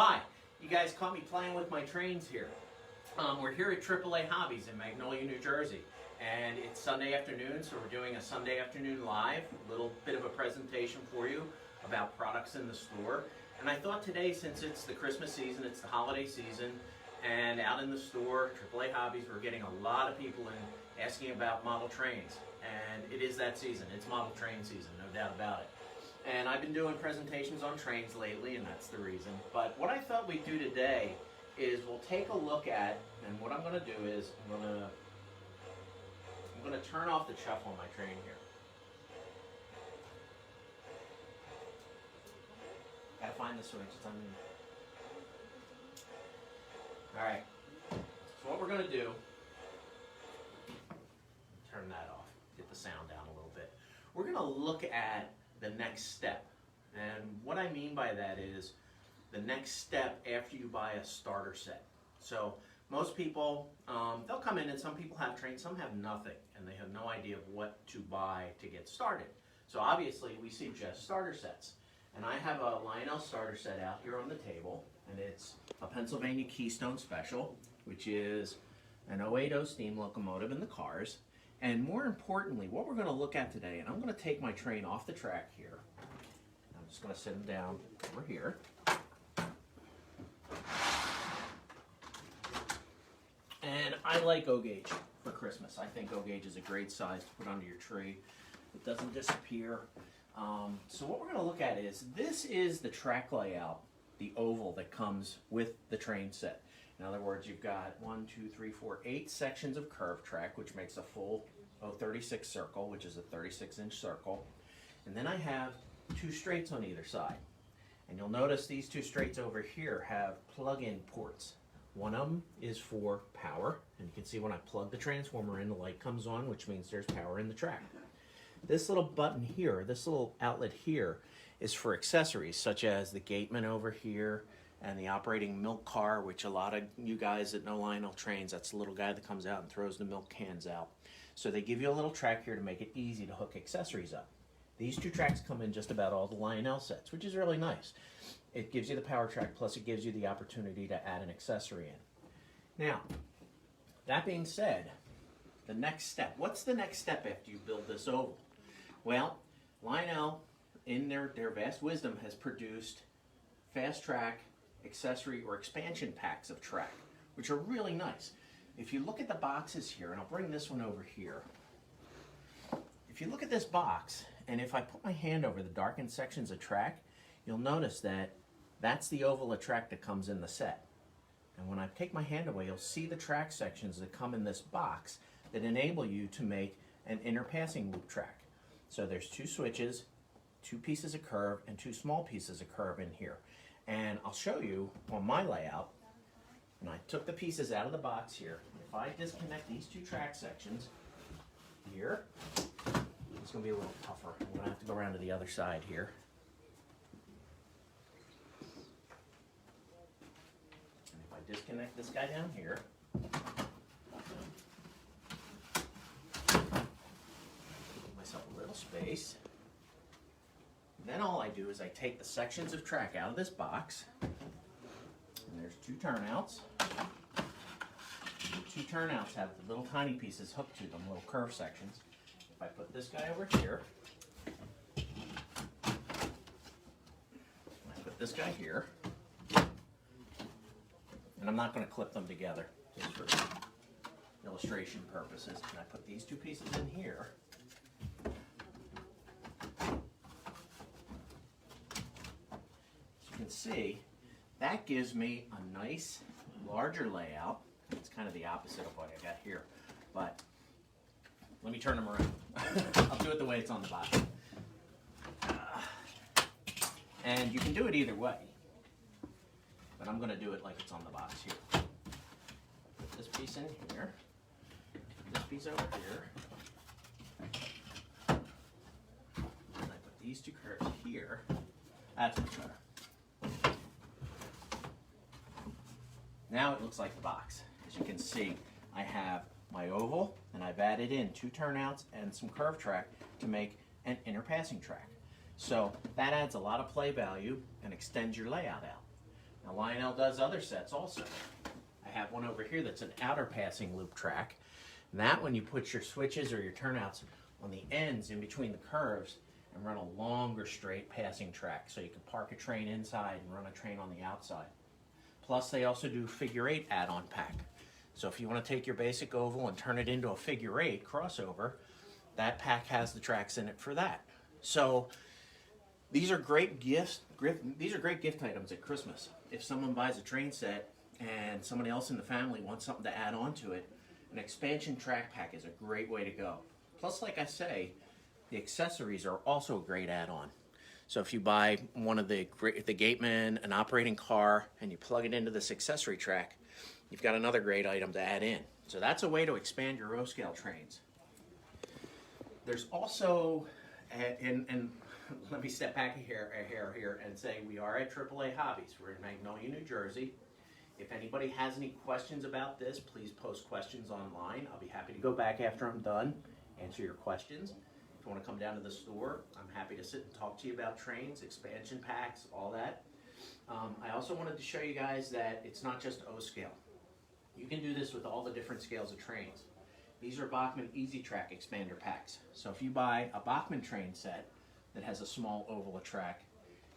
hi. You guys caught me playing with my trains here. We're here at AAA Hobbies in Magnolia, New Jersey, and it's Sunday afternoon, so we're doing a Sunday afternoon live, a little bit of a presentation for you about products in the store. And I thought today, since it's the Christmas season, it's the holiday season, and out in the store, AAA Hobbies, we're getting a lot of people in asking about model trains. And it is that season. It's model train season, no doubt about it. And I've been doing presentations on trains lately, and that's the reason. But what I thought we'd do today is we'll take a look at, and what I'm going to do is I'm going to turn off the chuff on my train here. Gotta find the switch. It's on. All right. So what we're going to do? Turn that off. Get the sound down a little bit. We're going to look at the next step. And what I mean by that is the next step after you buy a starter set. So most people, they'll come in, and some people have trains, some have nothing, and they have no idea of what to buy to get started. So obviously we suggest starter sets. And I have a Lionel starter set out here on the table, and it's a Pennsylvania Keystone Special, which is an 080 steam locomotive in the cars. And more importantly, what we're going to look at today, and I'm going to take my train off the track here. I'm just going to sit him down over here. And I like O gauge for Christmas. I think O gauge is a great size to put under your tree. It doesn't disappear. So what we're going to look at is, this is the track layout, the oval that comes with the train set. In other words, you've got 8 sections of curved track, which makes a full 36 circle, which is a 36-inch circle. And then I have 2 straights on either side. And you'll notice these 2 straights over here have plug-in ports. One of them is for power, and you can see when I plug the transformer in, the light comes on, which means there's power in the track. This little button here, this little outlet here, is for accessories, such as the gateman over here, and the operating milk car, which a lot of you guys that know Lionel trains, that's the little guy that comes out and throws the milk cans out. So they give you a little track here to make it easy to hook accessories up. These 2 tracks come in just about all the Lionel sets, which is really nice. It gives you the power track, plus it gives you the opportunity to add an accessory in. Now, that being said, the next step. What's the next step after you build this oval? Well, Lionel, in their vast wisdom, has produced fast track accessory or expansion packs of track, which are really nice. If you look at the boxes here, and I'll bring this one over here. If you look at this box, and if I put my hand over the darkened sections of track, you'll notice that that's the oval of track that comes in the set. And when I take my hand away, you'll see the track sections that come in this box that enable you to make an inner passing loop track. So there's 2 switches, 2 pieces of curve, and 2 small pieces of curve in here. And I'll show you on my layout, and I took the pieces out of the box here. If I disconnect these 2 track sections here, it's going to be a little tougher. I'm going to have to go around to the other side here. And if I disconnect this guy down here, give myself a little space. Then all I do is I take the sections of track out of this box, and there's 2 turnouts. The 2 turnouts have the little tiny pieces hooked to them, little curved sections. If I put this guy over here, and I put this guy here, and I'm not going to clip them together, just for illustration purposes, and I put these 2 pieces in here. See, that gives me a nice larger layout. It's kind of the opposite of what I got here, but let me turn them around. I'll do it the way it's on the box. And you can do it either way, but I'm going to do it like it's on the box here. Put this piece in here, put this piece over here, and I put these 2 curves here. That's much better. Now it looks like the box. As you can see, I have my oval, and I've added in 2 turnouts and some curve track to make an inner passing track. So that adds a lot of play value and extends your layout out. Now Lionel does other sets also. I have one over here that's an outer passing loop track. And that one you put your switches or your turnouts on the ends in between the curves and run a longer straight passing track. So you can park a train inside and run a train on the outside. Plus they also do figure 8 add-on pack. So if you want to take your basic oval and turn it into a figure 8 crossover, that pack has the tracks in it for that. So these are great gifts. These are great gift items at Christmas. If someone buys a train set and somebody else in the family wants something to add on to it, an expansion track pack is a great way to go. Plus, like I say, the accessories are also a great add-on. So if you buy one of the gateman, an operating car, and you plug it into this accessory track, you've got another great item to add in. So that's a way to expand your O-scale trains. There's also, and let me step back a hair here and say we are at AAA Hobbies. We're in Magnolia, New Jersey. If anybody has any questions about this, please post questions online. I'll be happy to go back after I'm done, answer your questions. If you want to come down to the store, I'm happy to sit and talk to you about trains, expansion packs, all that. I also wanted to show you guys that it's not just O-scale. You can do this with all the different scales of trains. These are Bachmann Easy Track expander packs. So if you buy a Bachmann train set that has a small oval of track,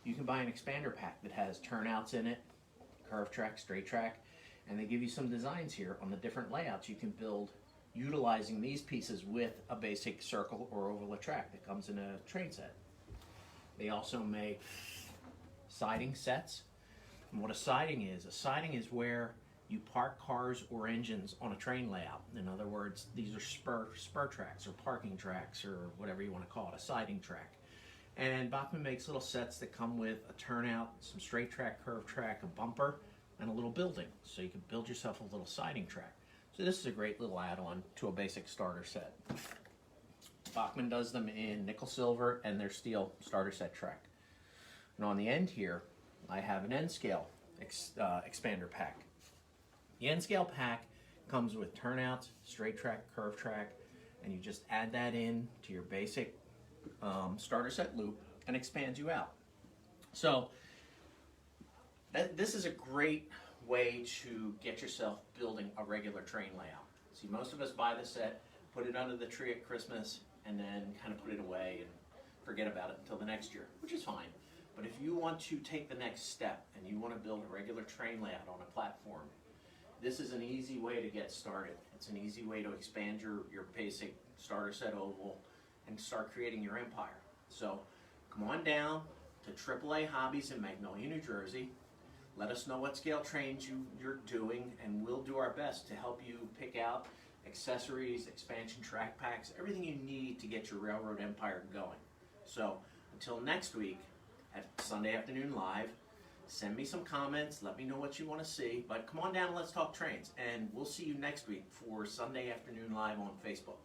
you can buy an expander pack that has turnouts in it, curve track, straight track, and they give you some designs here on the different layouts you can build utilizing these pieces with a basic circle or oval of track that comes in a train set. They also make siding sets. And what a siding is where you park cars or engines on a train layout. In other words, these are spur tracks or parking tracks or whatever you want to call it, a siding track. And Bachmann makes little sets that come with a turnout, some straight track, curved track, a bumper, and a little building. So you can build yourself a little siding track. So this is a great little add-on to a basic starter set. Bachmann does them in nickel silver and their steel starter set track. And on the end here, I have an N-scale expander pack. The N-scale pack comes with turnouts, straight track, curved track, and you just add that in to your basic starter set loop and expands you out. So this is a great way to get yourself building a regular train layout. See, most of us buy the set, put it under the tree at Christmas, and then kind of put it away and forget about it until the next year, which is fine. But if you want to take the next step and you want to build a regular train layout on a platform, this is an easy way to get started. It's an easy way to expand your basic starter set oval and start creating your empire. So come on down to AAA Hobbies in Magnolia, New Jersey. Let us know what scale trains you're doing, and we'll do our best to help you pick out accessories, expansion track packs, everything you need to get your railroad empire going. So until next week at Sunday Afternoon Live, send me some comments, let me know what you want to see, but come on down and let's talk trains, and we'll see you next week for Sunday Afternoon Live on Facebook.